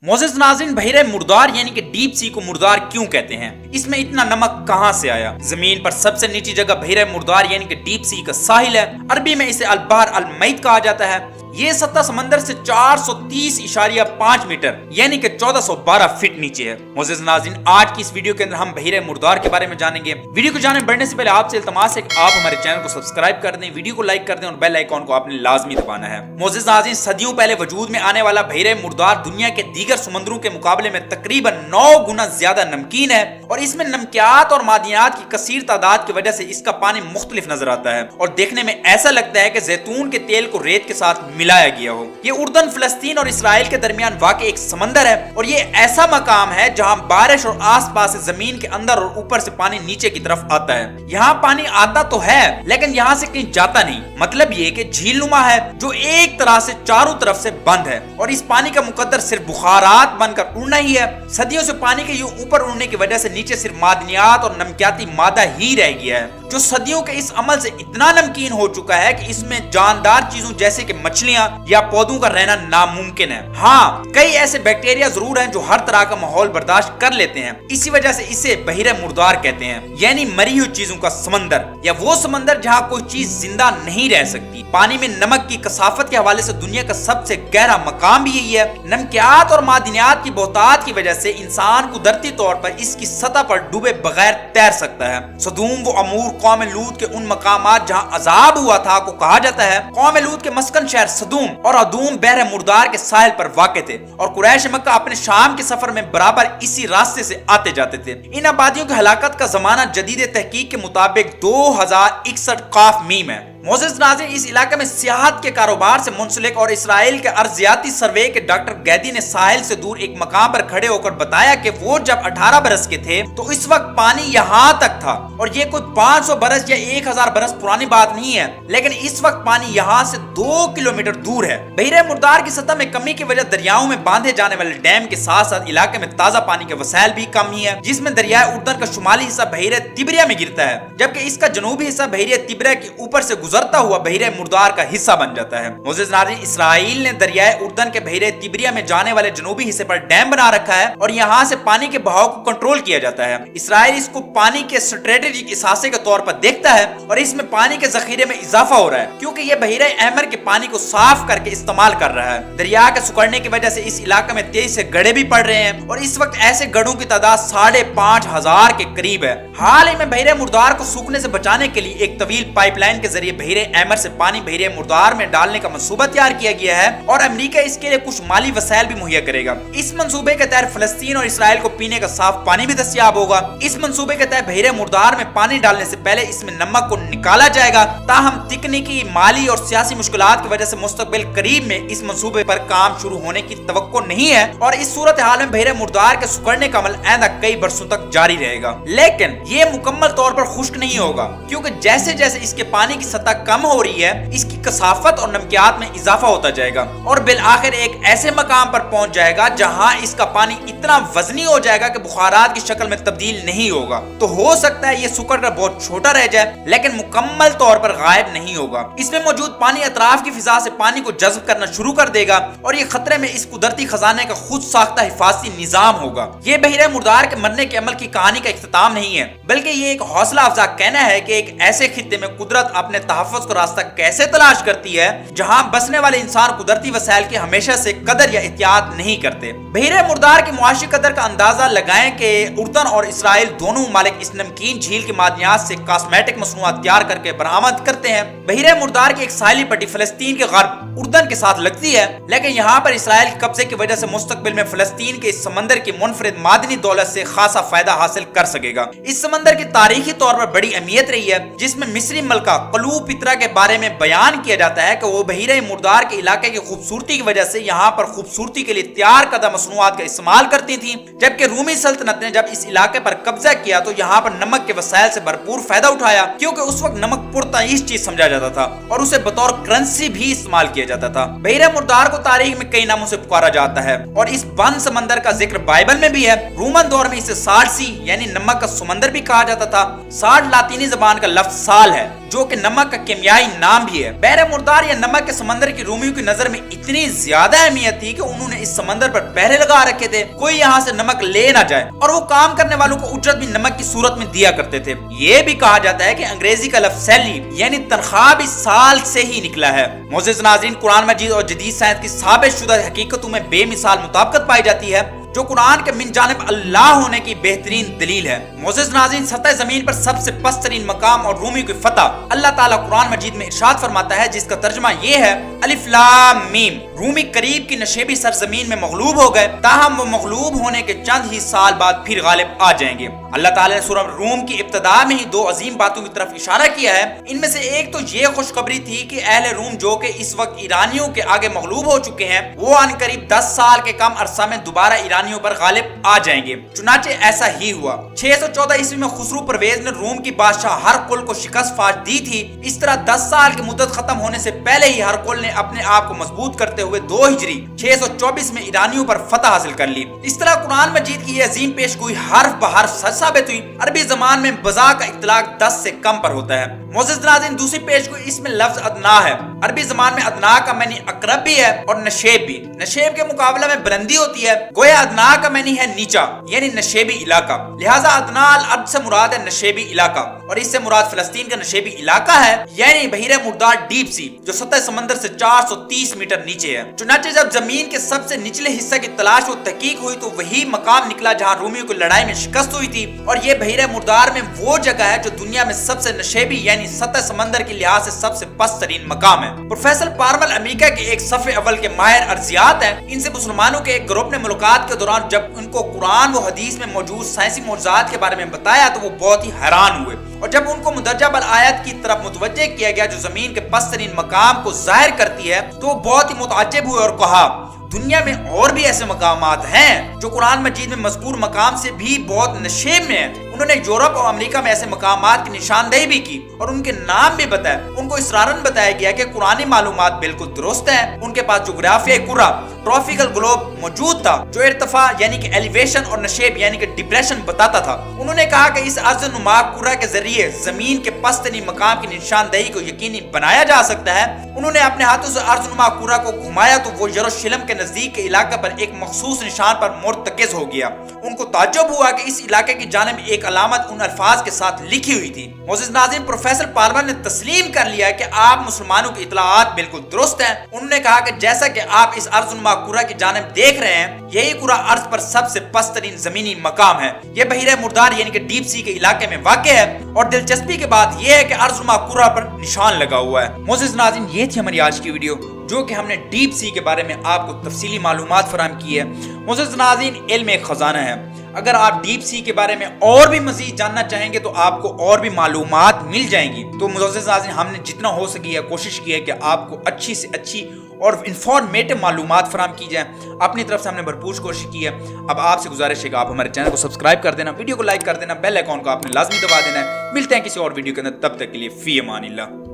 मोअज़्ज़िज़ नाज़रीन, बहरे मुर्दार यानी कि डीप सी को मुर्दार क्यों कहते हैं? इसमें इतना नमक कहां से आया? जमीन पर सबसे नीची जगह बहरे मुर्दार यानी कि डीप सी का साहिल है। अरबी में इसे अल-बहर अल-मैत कहा जाता है। ये सतह समंदर से 430.5 मीटर यानी कि 1412 फीट नीचे है। मोअज़्ज़िज़ नाज़रीन, आज की इस वीडियो के अंदर हम बहरे मुर्दार के बारे में जानेंगे। वीडियो को जाने बढ़ने से पहले आपसे इल्तमास है कि आप हमारे चैनल को सब्सक्राइब कर दें, वीडियो को लाइक कर दें और बेल आइकॉन को आपने लाजमी दबाना है। मोअज़्ज़िज़ नाज़रीन, सदियों पहले वजूद में आने वाला बहरे मुर्दार दुनिया के दीगर समंदरों के मुकाबले में तकरीबन 9 गुना ज्यादा नमकीन है और इसमें नमकियात और मादियात की कसीर तादाद की वजह से इसका पानी मुख्तलिफ नजर आता है और देखने में ऐसा लगता है कि जैतून के तेल को रेत के साथ मिलाया गया हो। ये उर्दन, फिलिस्तीन और इसराइल के दरमियान वाक़ई एक समंदर है और ये ऐसा मकाम है जहां बारिश और आसपास से जमीन के अंदर और ऊपर से पानी नीचे की तरफ आता है। यहाँ पानी आता तो है लेकिन यहाँ से कहीं जाता नहीं। मतलब ये कि झीलनुमा है जो एक तरह से चारों तरफ से बंद है और इस पानी का मुकद्दर सिर्फ बुखारात बनकर उड़ना ही है। सदियों से पानी के यूं ऊपर उड़ने की वजह से नीचे सिर्फ मादनियात और नमकियाती मादा ही रह गया है जो सदियों के इस अमल से इतना नमकीन हो चुका है कि इसमें जानदार चीजों जैसे कि मछलियां या पौधों का रहना नामुमकिन है। हाँ, कई ऐसे बैक्टीरिया जरूर हैं जो हर तरह का माहौल बर्दाश्त कर लेते हैं। इसी वजह से इसे बहरे मुर्दार कहते हैं, यानी मरी हुई चीजों का समंदर या वो समंदर जहाँ कोई चीज जिंदा नहीं रह सकती। पानी में नमक की कसाफत के हवाले से दुनिया का सबसे गहरा मकाम भी यही है। नमकियात और मादनियात की बहुतात की वजह से इंसान कुदरती तौर पर इसकी सतह पर डूबे बगैर तैर सकता है। सदूम व अमूर कौम लूत के उन मकामात जहां अजाब हुआ था को कहा जाता है। कौम लूत के मस्कन शहर सदूम और अदूम बहरे मुर्दार के साहिल पर वाक़ थे और कुरैश मक्का अपने शाम के सफर में बराबर इसी रास्ते से आते जाते थे। इन आबादियों की हलाकत का जमाना जदीद तहकीक के मुताबिक 2061 काफ मीम है। मोअज़्ज़िज़ नाज़रीन, इस इलाके में सियाहत के कारोबार से मुंसलिक और इसराइल के अर्जियाती सर्वे के डॉक्टर गैदी ने साहिल से दूर एक मकाम पर खड़े होकर बताया कि वो जब 18 बरस के थे तो इस वक्त पानी यहाँ तक था और ये कोई 500 बरस या 1000 बरस पुरानी बात नहीं है, लेकिन इस वक्त पानी यहाँ से 2 किलोमीटर दूर है। बहरे मुर्दार की सतह में कमी की वजह दरियाओं में बांधे जाने वाले डैम के साथ साथ इलाके में ताजा पानी के वसाइल भी कम ही है, जिसमें दरियाए उर्दन का शुमाली हिस्सा बहरे तिब्रिया में गिरता है जबकि इसका जनूबी हिस्सा बहरे तिब्रिया के ऊपर से गुजरता हुआ बहरे मुर्दार का हिस्सा बन जाता है। मोअज़्ज़िज़ नाज़रीन, इसराइल ने दरियाए उर्दन के बहरे तिब्रिया में जाने वाले जनूबी हिस्से पर डैम बना रखा है और यहाँ से पानी के बहाव को कंट्रोल किया जाता है। इसराइल इसको पानी के स्ट्रेटेजिक इसासे के तौर पर देखता है और इसमें पानी के जखीरे में इजाफा हो रहा है क्योंकि ये बहरे अहमर के पानी को साफ करके इस्तेमाल कर रहा है। दरिया के सुकड़ने की वजह से इस इलाके में तेजी से गड्ढे भी पड़ रहे हैं और इस वक्त ऐसे गड्ढों की तादाद 5,500 के करीब है। हाल ही में बहरे मुर्दार को सूखने से बचाने के लिए एक तवील पाइपलाइन के जरिए बहरे अहमर से पानी बहरे मुर्दार में डालने का मंसूबा तैयार किया गया है और अमेरिका इसके लिए कुछ माली वसाइल भी मुहैया करेगा। इस मंसूबे के तहत फिलिस्तीन और इसराइल को पीने का साफ पानी भी दस्तयाब होगा। इस मंसूबे के तहत बहरे मुर्दार में पानी डालने से पहले इसमें नमक को निकाला जाएगा। ताहम तकनीकी, माली और सियासी मुश्किलात की वजह से मुस्तकबिल करीब में इस मंसूबे पर काम शुरू होने की तवक्को नहीं है और इस सूरत हाल में बहरे मुर्दार के सुकड़ने का अमल आइंदा कई बरसों तक जारी रहेगा। लेकिन ये मुकम्मल तौर पर खुश्क नहीं होगा क्योंकि जैसे जैसे इसके पानी की सतह कम हो रही है इसकी कसाफत और नमकियात में इजाफा होता जाएगा और बिल आखिर एक ऐसे मकाम पर पहुंच जाएगा जहां इसका पानी इतना वजनी हो जाएगा कि बुखारात की शक्ल में तब्दील नहीं होगा। तो हो सकता है ये सुकड़ कर बहुत छोटा रह जाए लेकिन मुकम्मल तौर पर गायब नहीं होगा। इसमें मौजूद पानी अतराफ की फिजा से पानी को जज्ब करना शुरू कर देगा और ये खतरे में इस कुदरती खजाने का खुद साख्ता हिफाजती निजाम होगा। ये बहरे मुर्दार के मरने के अमल की कहानी का इख्तिताम नहीं है बल्कि ये एक हौसला अफजा कहना है कि एक ऐसे खित्ते में कुदरत अपने तहफ़्फ़ुज़ का रास्ता कैसे तलाश करती है जहां बसने वाले इंसान कुदरती वसाइल की हमेशा से कदर या एहतियात नहीं करते। बहरे मुर्दार की मुआशी कदर का अंदाजा लगाएं कि उर्दन और इसराइल दोनों ममालिक इस नमकीन झील के मादनियात से कॉस्मेटिक मसनूआत तैयार करके बरामद करते हैं। बहरे मुर्दार की एक साहिली पट्टी फिलिस्तीन के गर्ब उर्दन के साथ लगती है लेकिन यहाँ पर इसराइल के कब्जे की वजह से मुस्तकबिल में फिलिस्तीन के इस समंदर की मुनफरिद मादनी दौलत से खासा फायदा हासिल कर सकेगा। इस समंदर की तारीखी तौर पर बड़ी अहमियत रही है जिसमें मिस्री मलका क्लियोपेत्रा के बारे में बयान किया जाता है कि वो बहरे मुर्दार के इलाके की खूबसूरती की वजह से यहाँ पर खूबसूरती के लिए तैयार करदा मसनूआत का इस्तेमाल करती थी, जबकि रूमी सल्तनत ने जब इस इलाके पर कब्जा किया तो यहाँ पर नमक के वसाइल से भरपूर फायदा उठाया क्योंकि उस वक्त नमक पुरतईश चीज समझा जाता था और उसे बतौर करेंसी भी इस्तेमाल किया जाता था। बहरे मुर्दार को तारीख में कई नामों से पुकारा जाता है और इस बंद समंदर का जिक्र बाइबल में भी है। रोमन दौर में इसे सार्ड सी यानी नमक का समंदर भी कहा जाता था। सार्ड लातीनी जबान का लफ्ज साल है जो कि नमक का केमियाई नाम भी है। बहरे मुर्दार या नमक के समंदर की रोमियों की नजर में इतनी ज्यादा अहमियत थी कि उन्होंने इस समंदर पर पहरे लगा रखे थे, कोई यहाँ से नमक ले ना जाए, और वो काम करने वालों को उजरत भी नमक की सूरत में दिया करते थे। ये भी कहा जाता है कि अंग्रेजी का लफ्ज सैलरी यानी तनख्वाह भी साल से ही निकला है। मोअज़्ज़िज़ नाज़रीन, कुरान मजीद और जदीद साइंस की साबित शुदा हकीकतों में बेमिसाल मुताबिकत पाई जाती है, जो कुरान के मिन जानिब अल्लाह होने की बेहतरीन दलील है। मोअज़्ज़िज़ नाज़रीन, सतह जमीन पर सबसे पस्तरीन मकाम और रूमी की फतह अल्लाह ताला कुरान मजीद में इरशाद फरमाता है, जिसका तर्जुमा ये है, अलिफ लाम मीम। रूमी करीब की नशेबी सरजमीन में मगलूब हो गए, ताहम वो मगलूब होने के चंद ही साल बाद फिर गालिब आ जाएंगे। अल्लाह ताला ने सूरह रूम की इब्तिदा में ही दो अजीम बातों की तरफ इशारा किया है। इनमें से एक तो ये खुशखबरी थी कि अहले रूम जो कि इस वक्त ईरानियों के आगे मगलूब हो चुके हैं, वो अनकरीब 10 साल के कम अरसा में दोबारा ईरानियों पर गालिब आ जाएंगे। चुनाचे ऐसा ही हुआ। 614 ईस्वी में खुसरू परवेज ने रूम की बादशाह हरकुल को शिकस्त फाश दी थी। इस तरह 10 साल की मुद्दत खत्म होने से पहले ही हरकुल ने अपने आप को मजबूत करते हुए 2 हिजरी 624 में ईरानियों पर फतह हासिल कर ली। इस तरह कुरान मजीद की यह अजीम पेशगोई हर्फ बहर्फ सच साबित हुई। अरबी ज़बान में बज़ा का इतलाक 10 से कम पर होता है। मोअज़्ज़िज़ नाज़रीन, दूसरी पेशगोई इसमें लफ्ज अदना है। अरबी ज़बान में अदना का मैनी अकरब भी है और नशेब भी। नशेब के मुकाबले में बुलंदी होती है, गोया अदना का मैनी है नीचा यानी नशेबी इलाका। लिहाजा अदना अल अर्द से मुराद है नशेबी इलाका, और इससे मुराद फिलिस्तीन का नशेबी इलाका है यानी बहिरे मुर्दार डीप सी, जो सतह समंदर से 430 मीटर नीचे है। चुनाचे जब जमीन के सबसे निचले हिस्से की तलाश और तहकीक हुई तो वही मकाम निकला जहाँ रोमियों की लड़ाई में शिकस्त हुई थी, और ये बहिरे मुर्दार में वो जगह है जो दुनिया में सबसे नशेबी यानी सतह समंदर के लिहाज से सबसे पस्त तरीन मकाम है। प्रोफेसर पार्मल अमेरिका के एक सफ़े अव्वल के माहिर अर्जियात हैं। इनसे मुसलमानों के एक ग्रुप ने मुलाकात के दौरान जब उनको कुरान व हदीस में मौजूद साइंसी मौजूदात के बारे में बताया तो वो बहुत ही हैरान हुए, और जब उनको मुदर्जा बल आयत की तरफ मुतवज्जे किया गया जो जमीन के पस्तरीन मकाम को जाहिर करती है, तो वो बहुत ही मुताज्जिब हुए और कहा, दुनिया में और भी ऐसे मकामात हैं जो कुरान मजीद में मज़कूर मकाम से भी बहुत नशेब में हैं। उन्होंने यूरोप और अमेरिका में ऐसे मकामात की निशानदेही भी की और उनके नाम भी बताए। उनको इसरारन बताया गया कि कुरानी मालूमात बिल्कुल दुरुस्त है। उनके पास जोग्राफियाई कुरा ट्रॉपिकल ग्लोब मौजूद था जो इर्तिफा यानी कि एलिवेशन और नशेब यानी कि डिप्रेशन बताता था। उन्होंने कहा कि इस अर्ज़ नुमा कुरा के जरिए जमीन के पस्तनी मकाम की निशानदेही को यकीनी बनाया जा सकता है। उन्होंने अपने हाथों से अर्ज़ नुमा कुरा को घुमाया तो वो यरूशलेम के नजदीक के इलाके पर एक मखसूस निशान पर मुर्तकिज हो गया। उनको ताज्जुब हुआ कि इस इलाके की जानिब एक अलामत उन अल्फाज के साथ लिखी हुई थी। मोअज़्ज़िज़ नाज़रीन, प्रोफेसर पार्मर ने तस्लीम कर लिया कि आप मुसलमानों की इतलाआत बिल्कुल दुरुस्त हैं। उन्होंने कहा कि जैसा कि आप इस अर्ज़ नुमा कुरा की जानिब देख रहे हैं, यही कुरा अर्ज पर सबसे पस्तरीन जमीनी मकाम है। यह बहिरे मुर्दार यानी कि डीप सी के इलाके में वाक़ है, और दिलचस्पी की बात यह है कि अर्ज़ नुमा कुरा पर निशान लगा हुआ है। मोअज़्ज़िज़ नाज़रीन, ये थी हमारी आज की वीडियो जो कि हमने डीप सी के बारे में आपको तफसीली मालूमात फराहम की है। मोअज़्ज़िज़ नाज़रीन, इल्म एक खजाना है। अगर आप डीप सी के बारे में और भी मजीद जानना चाहेंगे तो आपको और भी मालूमात मिल जाएंगी। तो मोअज़्ज़िज़ नाज़रीन, हमने जितना हो सकी है कोशिश की है कि आपको अच्छी से अच्छी और इंफॉर्मेटिव मालूमात फराहम की जाए। अपनी तरफ से हमने भरपूर कोशिश की है। अब आपसे गुजारिश है कि आप हमारे चैनल को सब्सक्राइब कर देना, वीडियो को लाइक कर देना, बेल आइकॉन को आपने लाजमी दबा देना है। मिलते हैं किसी और वीडियो के अंदर, तब तक के लिए फी अमानिल्लाह।